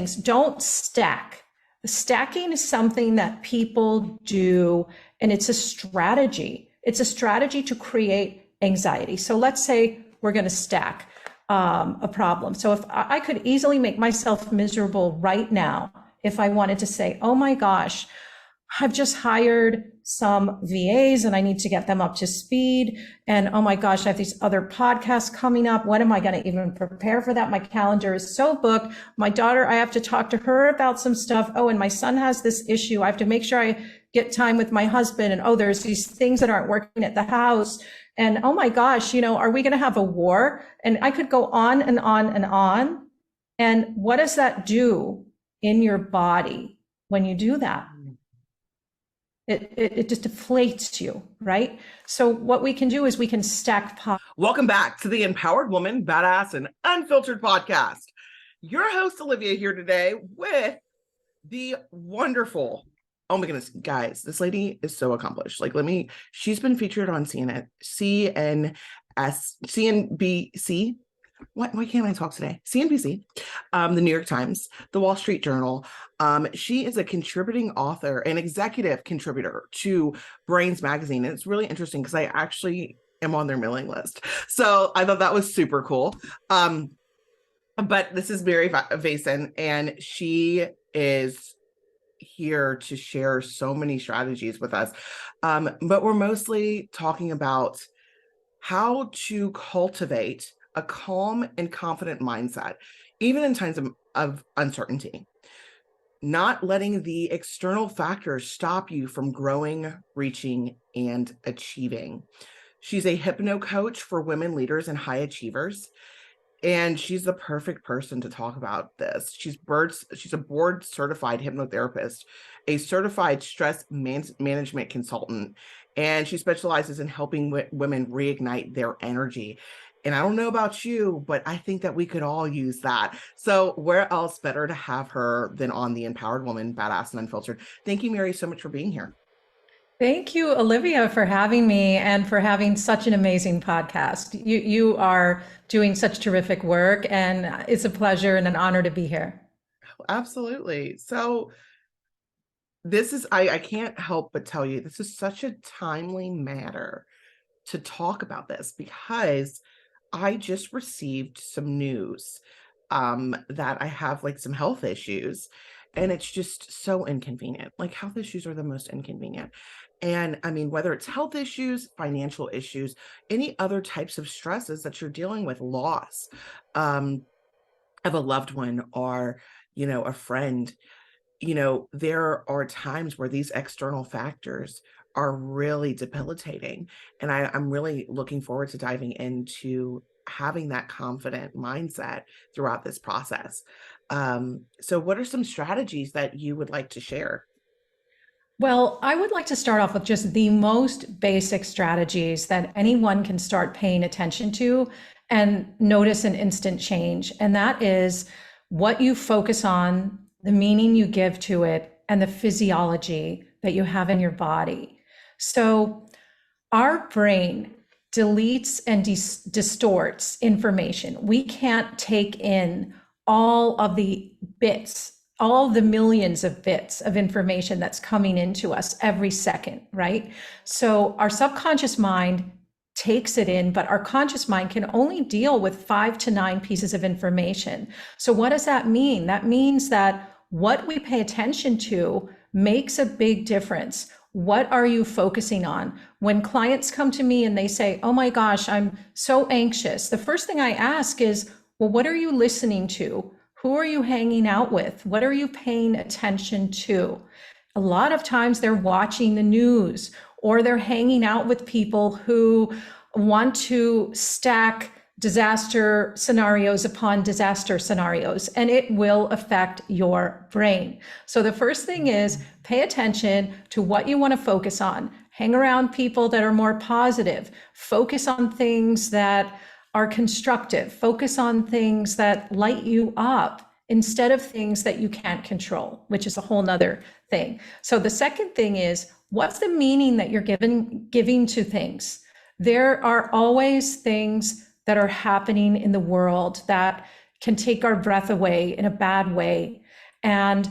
things. Don't stack. Stacking is something that people do, and it's a strategy. It's a strategy to create anxiety. So let's say we're going to stack a problem. So if I could easily make myself miserable right now, if I wanted to say, oh my gosh, I've just hired some VAs and I need to get them up to speed. And oh my gosh, I have these other podcasts coming up. When am I going to even prepare for that? My calendar is so booked. My daughter, I have to talk to her about some stuff. Oh, and my son has this issue. I have to make sure I get time with my husband. And oh, there's these things that aren't working at the house. And oh my gosh, are we going to have a war? And I could go on and on and on. And what does that do in your body when you do that? It just deflates you, right? So what we can do is we can stack. Welcome back to the Empowered Woman, Badass, and Unfiltered podcast. Your host, Olivia, here today with the wonderful, oh my goodness, guys, this lady is so accomplished. She's been featured on CNBC. Why can't I talk today? CNBC, the New York Times, the Wall Street Journal. She is a contributing author and executive contributor to Brains Magazine. And it's really interesting because I actually am on their mailing list. So I thought that was super cool. But this is Mary Vasan, and she is here to share so many strategies with us. But we're mostly talking about how to cultivate a calm and confident mindset, even in times of uncertainty. Not letting the external factors stop you from growing, reaching, and achieving. She's a HypnoCoach for women leaders and high achievers, and she's the perfect person to talk about this. She's a board certified hypnotherapist, a certified stress management consultant, and she specializes in helping women reignite their energy. And I don't know about you, but I think that we could all use that. So where else better to have her than on the Empowered Woman, Badass and Unfiltered? Thank you, Mary, so much for being here. Thank you, Olivia, for having me and for having such an amazing podcast. You are doing such terrific work, and it's a pleasure and an honor to be here. Absolutely. So this is, I can't help but tell you, this is such a timely matter to talk about this because I just received some news that I have some health issues, and it's just so inconvenient. Health issues are the most inconvenient. And I mean, whether it's health issues, financial issues, any other types of stresses that you're dealing with, loss of a loved one or, a friend, there are times where these external factors are really debilitating. And I'm really looking forward to diving into having that confident mindset throughout this process. So what are some strategies that you would like to share? Well, I would like to start off with just the most basic strategies that anyone can start paying attention to and notice an instant change. And that is what you focus on, the meaning you give to it, and the physiology that you have in your body. So our brain deletes and distorts information. We can't take in all of the bits, all the millions of bits of information that's coming into us every second, right? So our subconscious mind takes it in, but our conscious mind can only deal with 5 to 9 pieces of information. So what does that mean? That means that what we pay attention to makes a big difference. What are you focusing on? When clients come to me and they say, oh my gosh, I'm so anxious, the first thing I ask is, well, what are you listening to? Who are you hanging out with? What are you paying attention to? A lot of times they're watching the news, or they're hanging out with people who want to stack disaster scenarios upon disaster scenarios, and it will affect your brain. So the first thing is pay attention to what you want to focus on. Hang around people that are more positive. Focus on things that are constructive. Focus on things that light you up instead of things that you can't control, which is a whole nother thing. So the second thing is, what's the meaning that you're giving to things? There are always things that are happening in the world that can take our breath away in a bad way. And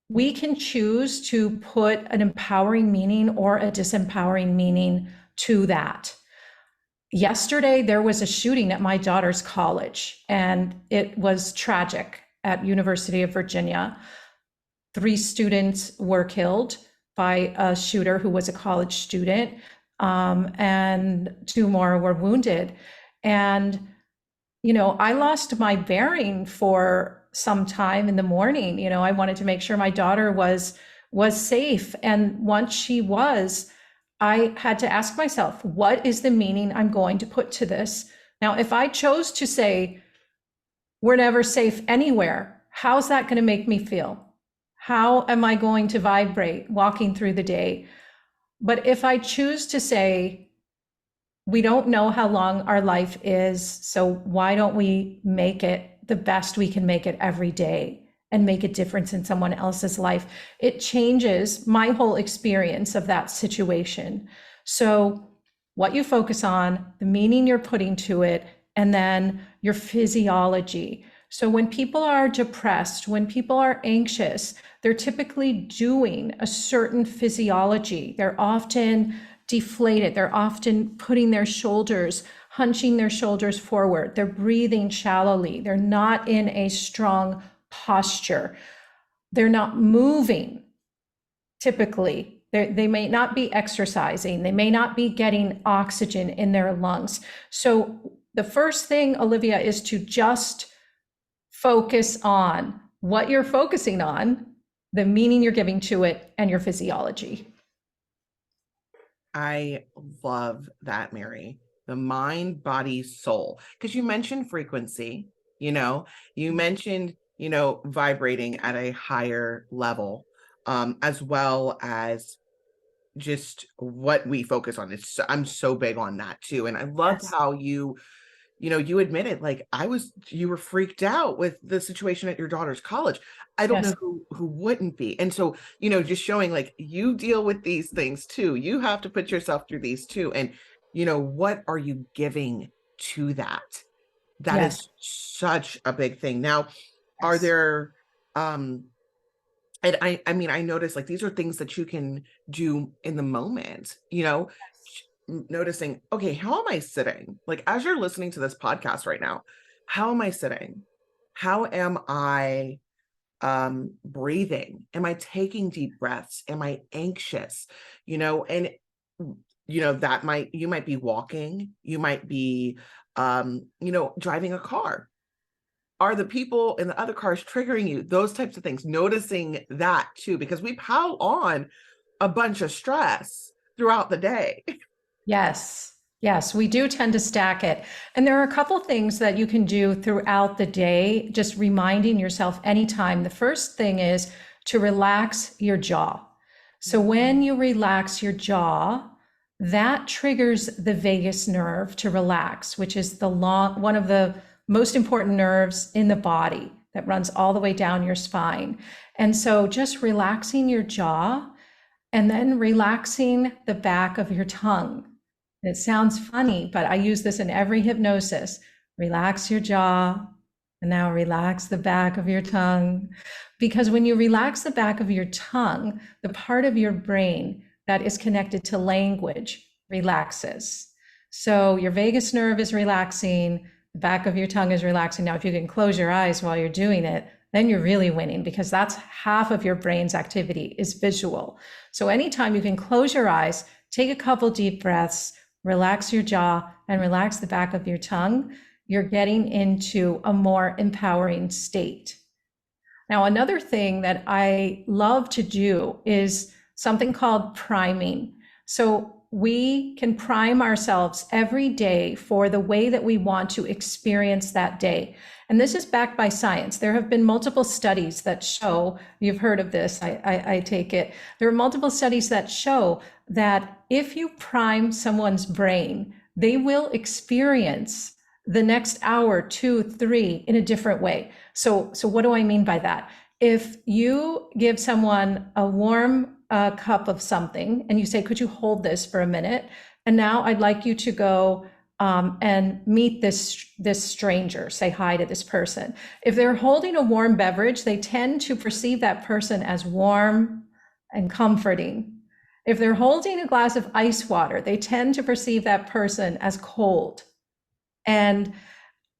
we can choose to put an empowering meaning or a disempowering meaning to that. Yesterday, there was a shooting at my daughter's college, and it was tragic at University of Virginia. 3 students were killed by a shooter who was a college student, and 2 more were wounded. And, I lost my bearing for some time in the morning. I wanted to make sure my daughter was safe. And once she was, I had to ask myself, what is the meaning I'm going to put to this? Now, if I chose to say, we're never safe anywhere, how's that going to make me feel? How am I going to vibrate walking through the day? But if I choose to say, we don't know how long our life is, so why don't we make it the best we can make it every day and make a difference in someone else's life? It changes my whole experience of that situation. So what you focus on, the meaning you're putting to it, and then your physiology. So when people are depressed, when people are anxious, they're typically doing a certain physiology. They're often deflated. They're often putting their shoulders, hunching their shoulders forward. They're breathing shallowly. They're not in a strong posture. They're not moving typically. They may not be exercising. They may not be getting oxygen in their lungs. So the first thing, Olivia, is to just focus on what you're focusing on, the meaning you're giving to it, and your physiology. I love that, Mary. The mind, body, soul. Because you mentioned frequency, you mentioned, vibrating at a higher level, as well as just what we focus on. I'm so big on that too. And I loved Yes. how you admitted, like, you were freaked out with the situation at your daughter's college. I don't Yes. know who wouldn't be. And so, just showing, like, you deal with these things too. You have to put yourself through these too. And, what are you giving to that? That Yes. is such a big thing. Now, are Yes. there, and I mean, I noticed, like, these are things that you can do in the moment, noticing, okay, how am I sitting? Like, as you're listening to this podcast right now, how am I sitting? How am I breathing? Am I taking deep breaths? Am I anxious? And you might be walking, you might be driving a car. Are the people in the other cars triggering you? Those types of things, noticing that too, because we pile on a bunch of stress throughout the day. Yes. Yes, we do tend to stack it. And there are a couple things that you can do throughout the day, just reminding yourself anytime. The first thing is to relax your jaw. So when you relax your jaw, that triggers the vagus nerve to relax, which is one of the most important nerves in the body that runs all the way down your spine. And so just relaxing your jaw and then relaxing the back of your tongue. It sounds funny, but I use this in every hypnosis. Relax your jaw, and now relax the back of your tongue. Because when you relax the back of your tongue, the part of your brain that is connected to language relaxes. So your vagus nerve is relaxing, the back of your tongue is relaxing. Now, if you can close your eyes while you're doing it, then you're really winning, because that's half of your brain's activity is visual. So anytime you can close your eyes, take a couple deep breaths, relax your jaw, and relax the back of your tongue, you're getting into a more empowering state. Now, another thing that I love to do is something called priming. So we can prime ourselves every day for the way that we want to experience that day. And this is backed by science. There have been multiple studies that show, you've heard of this, I take it. There are multiple studies that show that if you prime someone's brain, they will experience the next hour, 2, 3 in a different way. So what do I mean by that? If you give someone a warm cup of something and you say, could you hold this for a minute? And now I'd like you to go and meet this stranger, say hi to this person. If they're holding a warm beverage, they tend to perceive that person as warm and comforting. If they're holding a glass of ice water, they tend to perceive that person as cold. And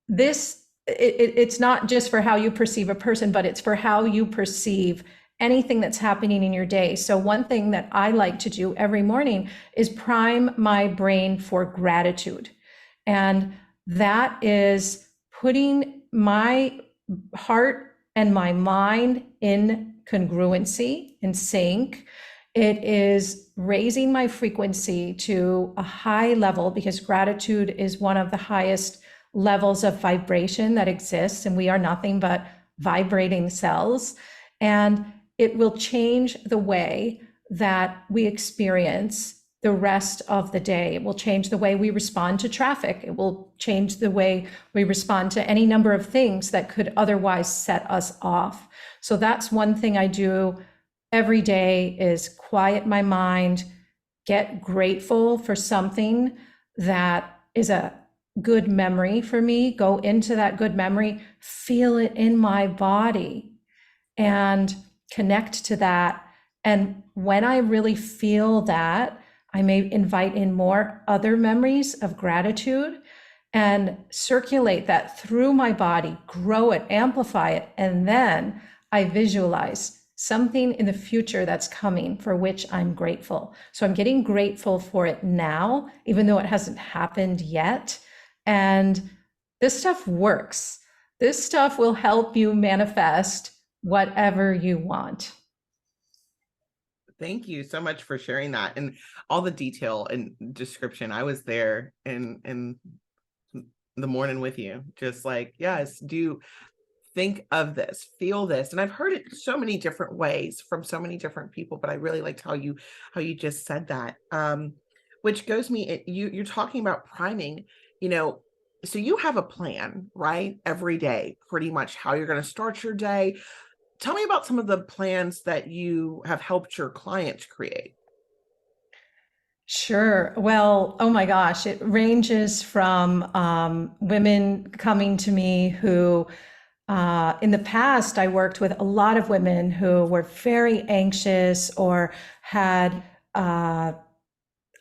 it's not just for how you perceive a person, but it's for how you perceive anything that's happening in your day. So one thing that I like to do every morning is prime my brain for gratitude. And that is putting my heart and my mind in congruency, in sync. It is raising my frequency to a high level, because gratitude is one of the highest levels of vibration that exists, and we are nothing but vibrating cells. And it will change the way that we experience the rest of the day. It will change the way we respond to traffic. It will change the way we respond to any number of things that could otherwise set us off. So that's one thing I do every day, is quiet my mind, get grateful for something that is a good memory for me, go into that good memory, feel it in my body, and connect to that. And when I really feel that, I may invite in more other memories of gratitude and circulate that through my body, grow it, amplify it. And then I visualize something in the future that's coming for which I'm grateful. So I'm getting grateful for it now, even though it hasn't happened yet. And this stuff works. This stuff will help you manifest whatever you want. Thank you so much for sharing that and all the detail and description. I was there in the morning with you, just like, yes, do think of this, feel this. And I've heard it so many different ways from so many different people, but I really liked how you just said that. Which goes me, you're talking about priming, so you have a plan, right? Every day, pretty much how you're going to start your day. Tell me about some of the plans that you have helped your clients create. Sure. Well, oh my gosh, it ranges from women coming to me who, in the past, I worked with a lot of women who were very anxious or had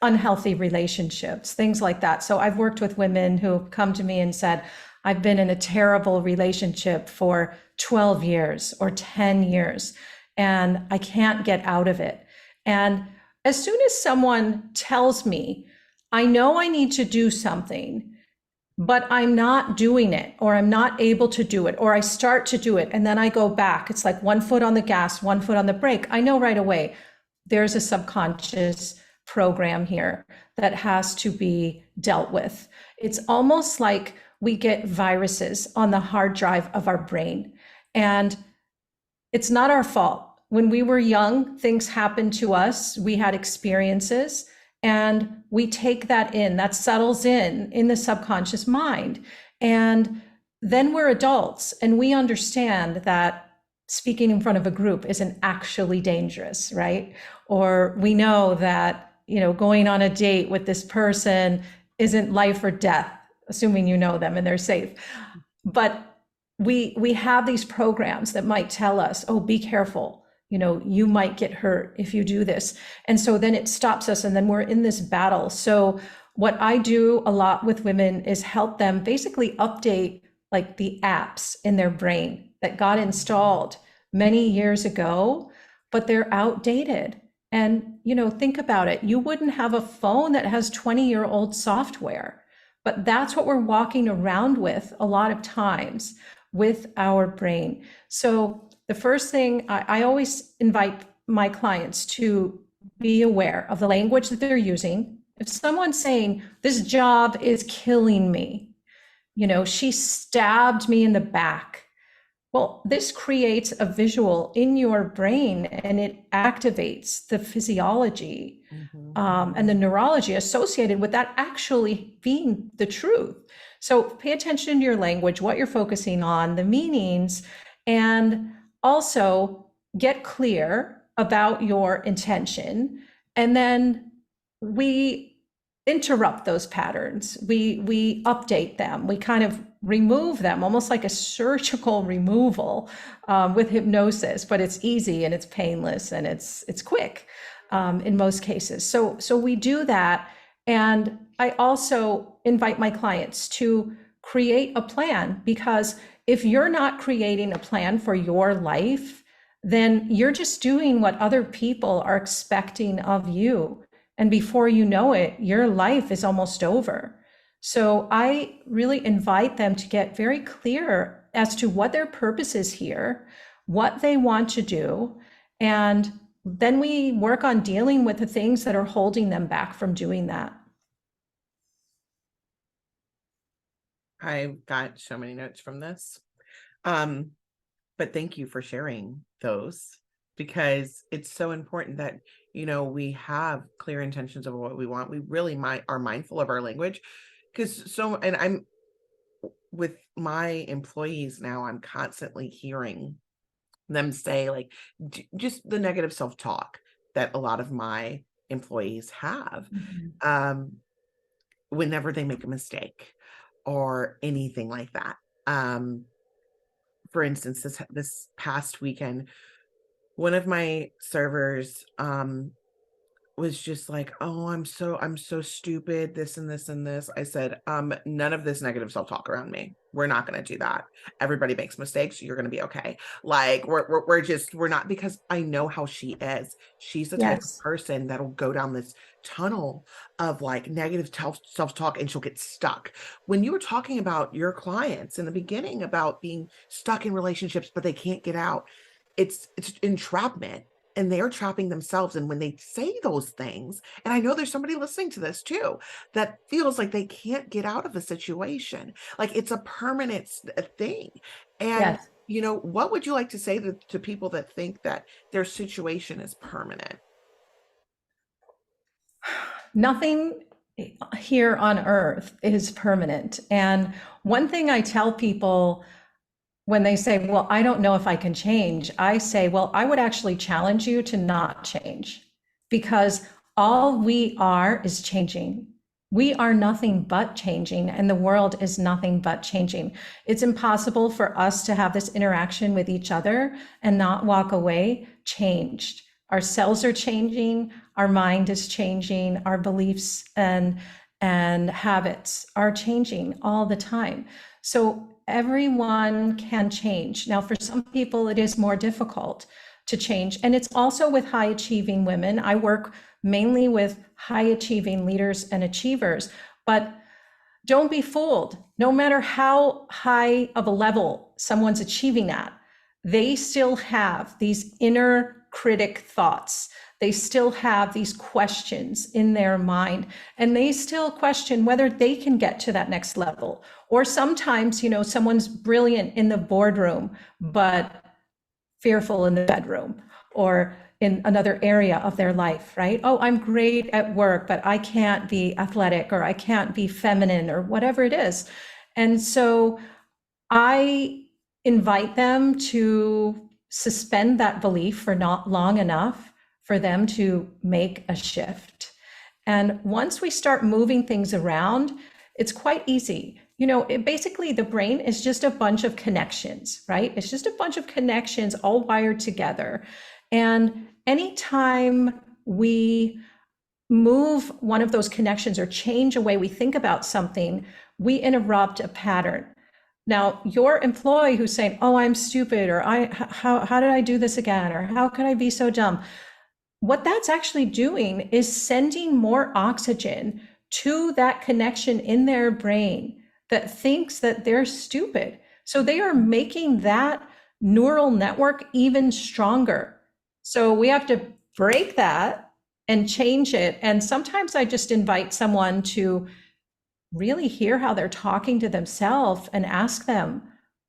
unhealthy relationships, things like that. So I've worked with women who have come to me and said, I've been in a terrible relationship for 12 years or 10 years, and I can't get out of it. And as soon as someone tells me, I know I need to do something, but I'm not doing it, or I'm not able to do it, or I start to do it and then I go back, it's like one foot on the gas, one foot on the brake. I know right away there's a subconscious program here that has to be dealt with. It's almost like we get viruses on the hard drive of our brain, and it's not our fault. When we were young, things happened to us. We had experiences, and we take that in. That settles in the subconscious mind. And then we're adults, and we understand that speaking in front of a group isn't actually dangerous, right? Or we know that, going on a date with this person isn't life or death, assuming you know them and they're safe. But we have these programs that might tell us, oh, be careful, you might get hurt if you do this. And so then it stops us, and then we're in this battle. So what I do a lot with women is help them basically update like the apps in their brain that got installed many years ago, but they're outdated. And, think about it. You wouldn't have a phone that has 20-year-old software, but that's what we're walking around with a lot of times with our brain. So the first thing I always invite my clients to be aware of the language that they're using. If someone's saying, this job is killing me, she stabbed me in the back. Well, this creates a visual in your brain, and it activates the physiology and the neurology associated with that actually being the truth. So pay attention to your language, what you're focusing on, the meanings, and also get clear about your intention. And then we interrupt those patterns. We update them. We kind of remove them, almost like a surgical removal with hypnosis. But it's easy and it's painless and it's quick in most cases. So we do that, and I also invite my clients to create a plan, because if you're not creating a plan for your life, then you're just doing what other people are expecting of you. And before you know it, your life is almost over. So I really invite them to get very clear as to what their purpose is here, what they want to do, and then we work on dealing with the things that are holding them back from doing that. I've got so many notes from this. Um, but thank you for sharing those, because it's so important that, we have clear intentions of what we want. We really are mindful of our language, because and I'm with my employees now, I'm constantly hearing them say, like, just the negative self-talk that a lot of my employees have. Um, whenever they make a mistake or anything like that. For instance, this past weekend, one of my servers was just like, "Oh, I'm so stupid, this and this and this." I said, none of this negative self-talk around me. We're not going to do that. Everybody makes mistakes. You're going to be okay. Like, we're not, because I know how she is. She's the type of Yes. person that'll go down this tunnel of like negative self-talk, and she'll get stuck. When you were talking about your clients in the beginning about being stuck in relationships, but they can't get out, it's entrapment, and they're trapping themselves. And when they say those things, and I know there's somebody listening to this too that feels like they can't get out of a situation, like it's a permanent thing. And Yes. what would you like to say to people that think that their situation is permanent? Nothing here on earth is permanent. And one thing I tell people when they say, "Well, I don't know if I can change," I say, "Well, I would actually challenge you to not change, because all we are is changing. We are nothing but changing, and the world is nothing but changing. It's impossible for us to have this interaction with each other and not walk away changed. Our cells are changing, our mind is changing, our beliefs and habits are changing all the time. So everyone can change. Now, for some people, it is more difficult to change. And it's also with high achieving women. I work mainly with high achieving leaders and achievers, but don't be fooled. No matter how high of a level someone's achieving at, they still have these inner critic thoughts. They still have these questions in their mind, and they still question whether they can get to that next level. Or sometimes, someone's brilliant in the boardroom, but fearful in the bedroom or in another area of their life, right? Oh, I'm great at work, but I can't be athletic, or I can't be feminine, or whatever it is. And so I invite them to suspend that belief for not long enough for them to make a shift. And once we start moving things around, it's quite easy. Basically, the brain is just a bunch of connections, right? It's just a bunch of connections all wired together. And anytime we move one of those connections or change a way we think about something, we interrupt a pattern. Now, your employee who's saying, "Oh, I'm stupid," or how did I do this again? Or how could I be so dumb? What that's actually doing is sending more oxygen to that connection in their brain that thinks that they're stupid. So they are making that neural network even stronger. So we have to break that and change it. And sometimes I just invite someone to really hear how they're talking to themselves and ask them,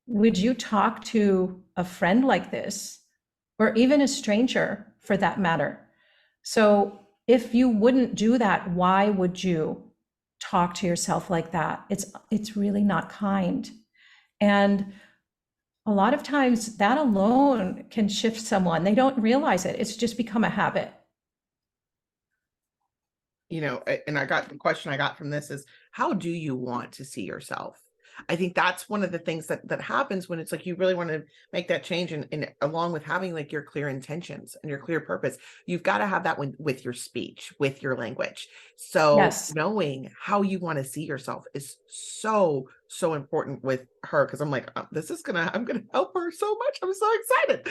would you talk to a friend like this? Or even a stranger for that matter? So if you wouldn't do that, why would you talk to yourself like that? It's really not kind. And a lot of times that alone can shift someone. They don't realize it. It's just become a habit. and I got the question I got from this is, how do you want to see yourself? I think that's one of the things that happens when it's like you really want to make that change, and along with having like your clear intentions and your clear purpose, you've got to have that one with your speech, with your language. So Yes. knowing how you want to see yourself is so, so important with her, because I'm like, oh, I'm gonna help her so much. I'm so excited.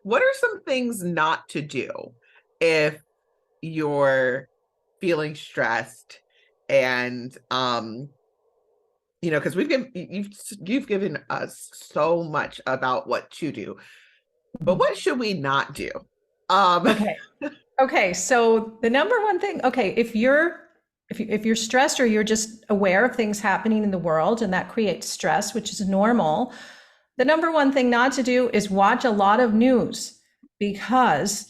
What are some things not to do if you're feeling stressed, and because you've given us so much about what to do, but what should we not do? Okay. Okay. So the number one thing, okay, if you're stressed or you're just aware of things happening in the world and that creates stress, which is normal, the number one thing not to do is watch a lot of news, because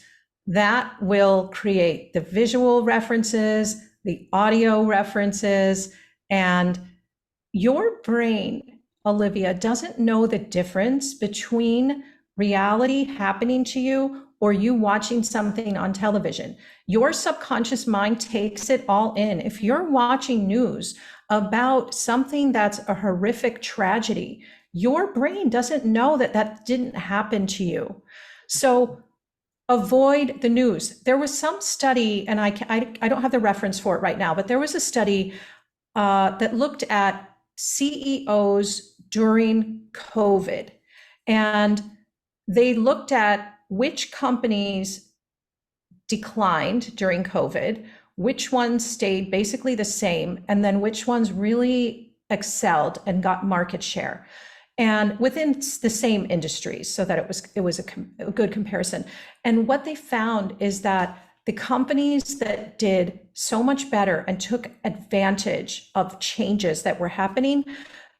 that will create the visual references, the audio references, and your brain, Olivia, doesn't know the difference between reality happening to you or you watching something on television. Your subconscious mind takes it all in. If you're watching news about something that's a horrific tragedy, your brain doesn't know that that didn't happen to you. So avoid the news. There was some study, and I don't have the reference for it right now, but there was a study that looked at CEOs during COVID. And they looked at which companies declined during COVID, which ones stayed basically the same, and then which ones really excelled and got market share, and within the same industries, so that it was a good comparison. And what they found is that the companies that did so much better and took advantage of changes that were happening,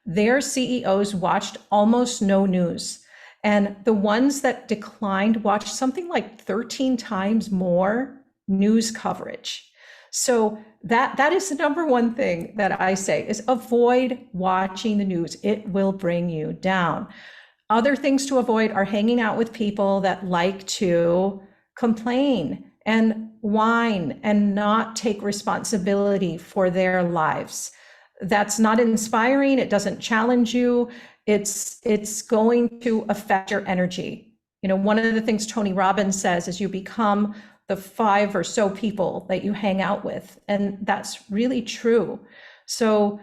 their CEOs watched almost no news. And the ones that declined watched something like 13 times more news coverage. So that is the number one thing that I say is avoid watching the news. It will bring you down. Other things to avoid are hanging out with people that like to complain and whine and not take responsibility for their lives. That's not inspiring. It doesn't challenge you. It's going to affect your energy. One of the things Tony Robbins says is you become the 5 or so people that you hang out with, and that's really true. So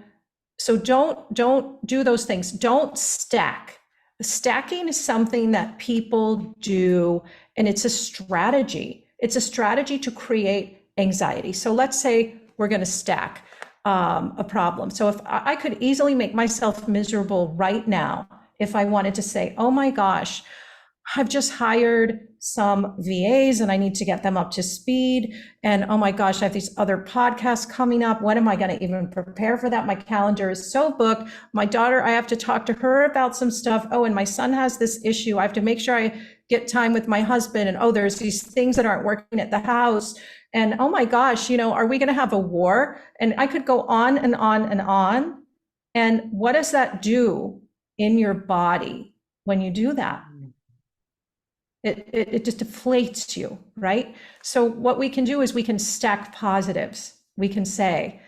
don't do those things. Don't stack. Stacking is something that people do, and it's a strategy. It's a strategy to create anxiety. So let's say we're going to stack a problem. So if I could easily make myself miserable right now, if I wanted to say, oh my gosh, I've just hired some VAs and I need to get them up to speed. And oh my gosh, I have these other podcasts coming up. When am I going to even prepare for that? My calendar is so booked. My daughter, I have to talk to her about some stuff. Oh, and my son has this issue. I have to make sure I get time with my husband. And oh, there's these things that aren't working at the house. And oh my gosh, are we going to have a war? And I could go on and on and on. And what does that do in your body when you do that? It just deflates you, right? So what we can do is we can stack positives. We can say,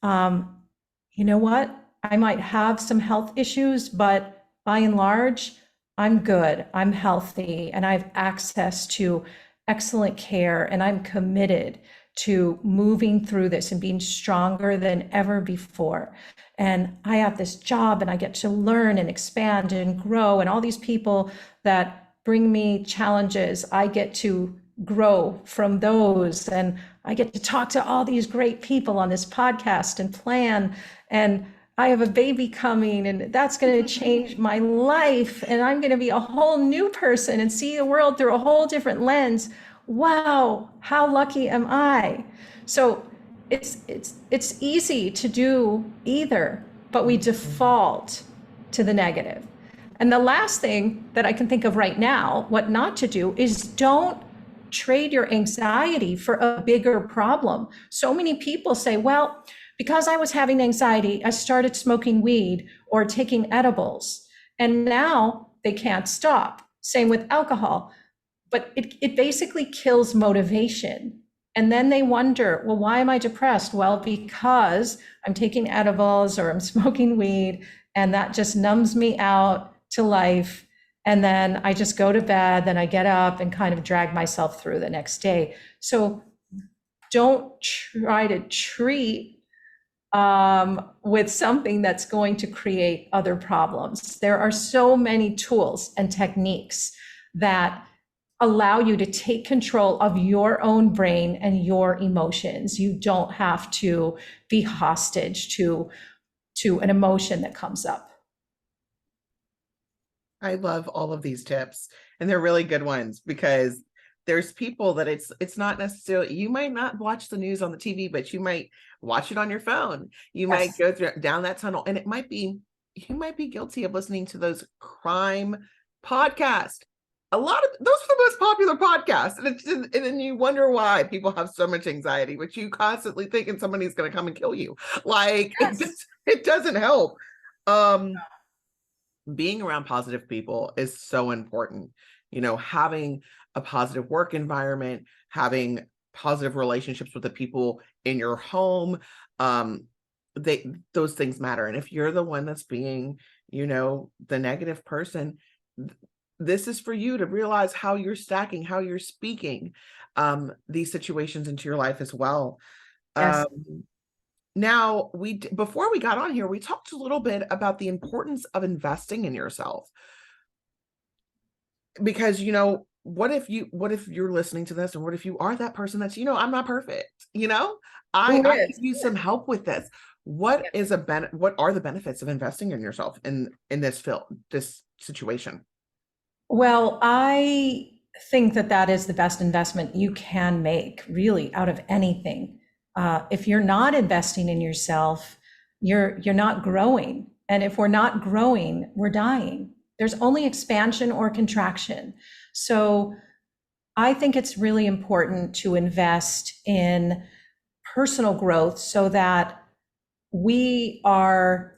you know what? I might have some health issues, but by and large, I'm good. I'm healthy, and I have access to excellent care, and I'm committed to moving through this and being stronger than ever before. And I have this job, and I get to learn and expand and grow, and all these people that bring me challenges, I get to grow from those, and I get to talk to all these great people on this podcast and plan, and I have a baby coming, and that's going to change my life, and I'm going to be a whole new person and see the world through a whole different lens. Wow, how lucky am I? So it's easy to do either, but we default to the negative. And the last thing that I can think of right now, what not to do, is don't trade your anxiety for a bigger problem. So many people say, well, because I was having anxiety, I started smoking weed or taking edibles, and now they can't stop. Same with alcohol. But it basically kills motivation. And then they wonder, well, why am I depressed? Well, because I'm taking edibles or I'm smoking weed, and that just numbs me out to life. And then I just go to bed, then I get up and kind of drag myself through the next day. So don't try to treat with something that's going to create other problems. There are so many tools and techniques that allow you to take control of your own brain and your emotions. You don't have to be hostage to an emotion that comes up. I love all of these tips, and they're really good ones because there's people that it's not necessarily, you might not watch the news on the TV, but you might watch it on your phone. You might Yes. go through down that tunnel, and it might be, you might be guilty of listening to those crime podcasts. A lot of those are the most popular podcasts, and then you wonder why people have so much anxiety, which you constantly thinking somebody's going to come and kill you. Like Yes. it doesn't help. Um, Being around positive people is so important. Having a positive work environment, having positive relationships with the people in your home, those things matter. And if you're the one that's being, the negative person, this is for you to realize how you're stacking, how you're speaking these situations into your life as well. Yes. Now, before we got on here, we talked a little bit about the importance of investing in yourself. Because, what if you're listening to this, and what if you are that person that's, I'm not perfect, Who I is? could use some help with this. What are the benefits of investing in yourself in this situation? Well, I think that that is the best investment you can make, really, out of anything. If you're not investing in yourself, you're not growing. And if we're not growing, we're dying. There's only expansion or contraction. So I think it's really important to invest in personal growth so that we are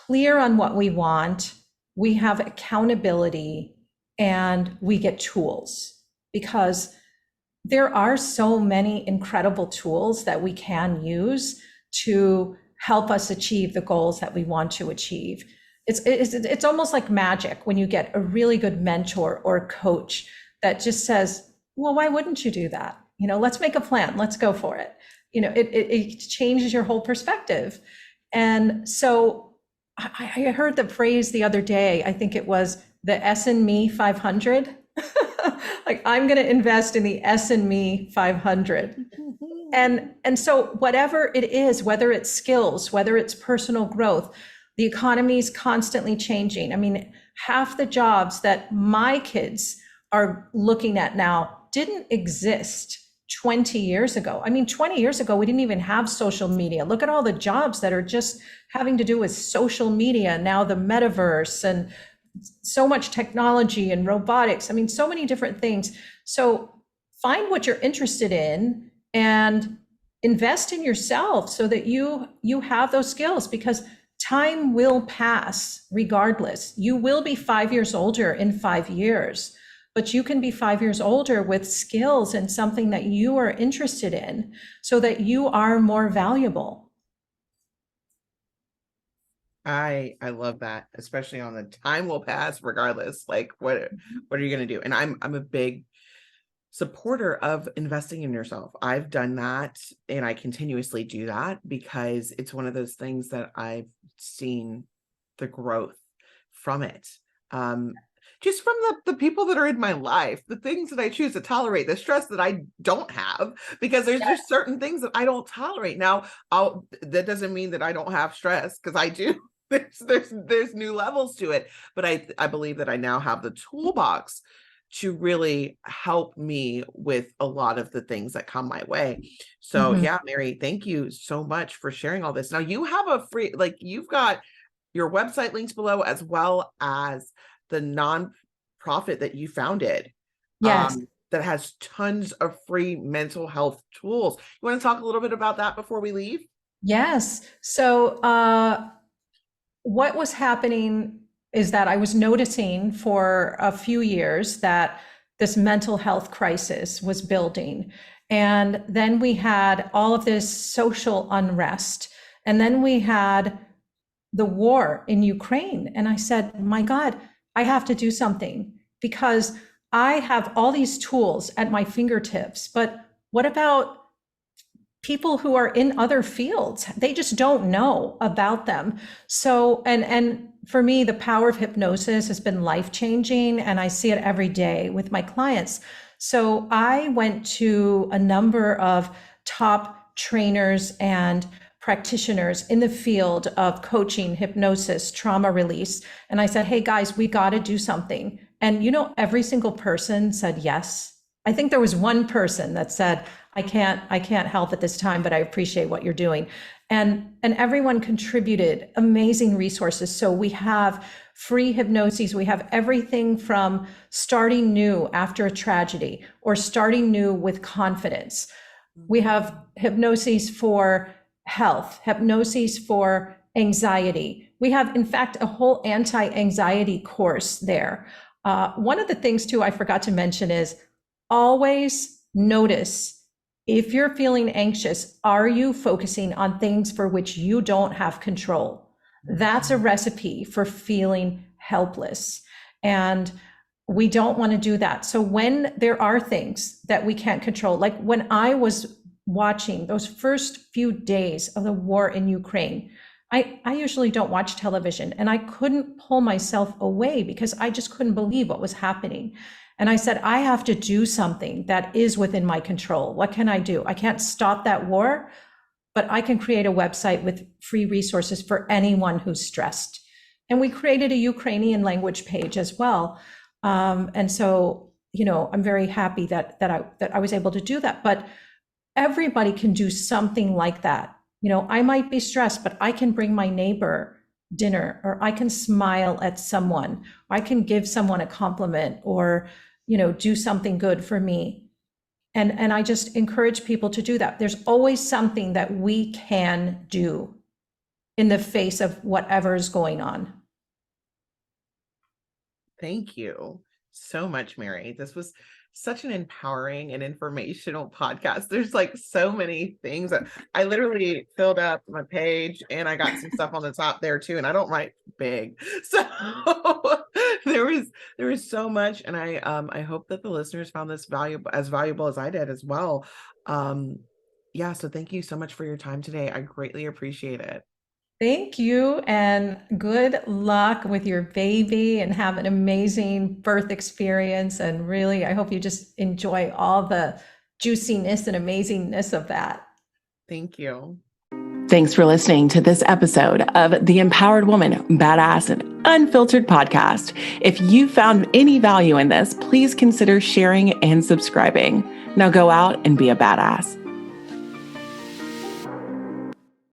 clear on what we want, we have accountability, and we get tools. Because there are so many incredible tools that we can use to help us achieve the goals that we want to achieve. It's almost like magic when you get a really good mentor or coach that just says, well, why wouldn't you do that? Let's make a plan. Let's go for it. It changes your whole perspective. And so I heard the phrase the other day, I think it was the S and Me 500. Like, I'm going to invest in the S and Me 500. And so whatever it is, whether it's skills, whether it's personal growth, the economy is constantly changing. I mean, half the jobs that my kids are looking at now didn't exist 20 years ago. I mean, 20 years ago, we didn't even have social media. Look at all the jobs that are just having to do with social media, now the metaverse, and so much technology and robotics. I mean, so many different things. So find what you're interested in and invest in yourself so that you have those skills, because time will pass regardless. You will be 5 years older in 5 years, but you can be 5 years older with skills and something that you are interested in so that you are more valuable. I love that, especially on the time will pass regardless. Like, what are you going to do? And I'm a big supporter of investing in yourself. I've done that, and I continuously do that because it's one of those things that I've seen the growth from it. Just from the people that are in my life, the things that I choose to tolerate, the stress that I don't have, because there's just certain things that I don't tolerate. Now, that doesn't mean that I don't have stress, because I do. There's new levels to it, but I believe that I now have the toolbox to really help me with a lot of the things that come my way. So Mhm. yeah, Mary, thank you so much for sharing all this. Now you have a free, like, you've got your website links below, as well as the nonprofit that you founded, Yes. that has tons of free mental health tools. You want to talk a little bit about that before we leave? Yes. So what was happening is that I was noticing for a few years that this mental health crisis was building. And then we had all of this social unrest. And then we had the war in Ukraine. And I said, my God, I have to do something because I have all these tools at my fingertips. But what about people who are in other fields? They just don't know about them. So, and for me, the power of hypnosis has been life-changing, and I see it every day with my clients. So I went to a number of top trainers and practitioners in the field of coaching, hypnosis, trauma release. And I said, hey guys, we got to do something. And every single person said yes. I think there was one person that said, I can't help at this time, but I appreciate what you're doing. And everyone contributed amazing resources. So we have free hypnoses. We have everything from starting new after a tragedy or starting new with confidence. We have hypnoses for health, hypnoses for anxiety. We have, in fact, a whole anti-anxiety course there. One of the things too I forgot to mention is always notice if you're feeling anxious, are you focusing on things for which you don't have control? That's a recipe for feeling helpless. And we don't want to do that. So when there are things that we can't control, like when I was watching those first few days of the war in Ukraine, I usually don't watch television, and I couldn't pull myself away because I just couldn't believe what was happening. And I said, I have to do something that is within my control. What can I do? I can't stop that war, but I can create a website with free resources for anyone who's stressed. And we created a Ukrainian language page as well. And so, I'm very happy that I was able to do that. But everybody can do something like that. I might be stressed, but I can bring my neighbor dinner, or I can smile at someone, or I can give someone a compliment, or do something good for me. And I just encourage people to do that. There's always something that we can do in the face of whatever is going on. Thank you so much, Mary. This was such an empowering and informational podcast. There's like so many things that I literally filled up my page, and I got some stuff on the top there too. And I don't write big, so there was so much. And I hope that the listeners found this valuable as I did as well. Yeah. So thank you so much for your time today. I greatly appreciate it. Thank you, and good luck with your baby, and have an amazing birth experience. And really, I hope you just enjoy all the juiciness and amazingness of that. Thank you. Thanks for listening to this episode of the Empowered Woman, Badass and Unfiltered podcast. If you found any value in this, please consider sharing and subscribing. Now go out and be a badass.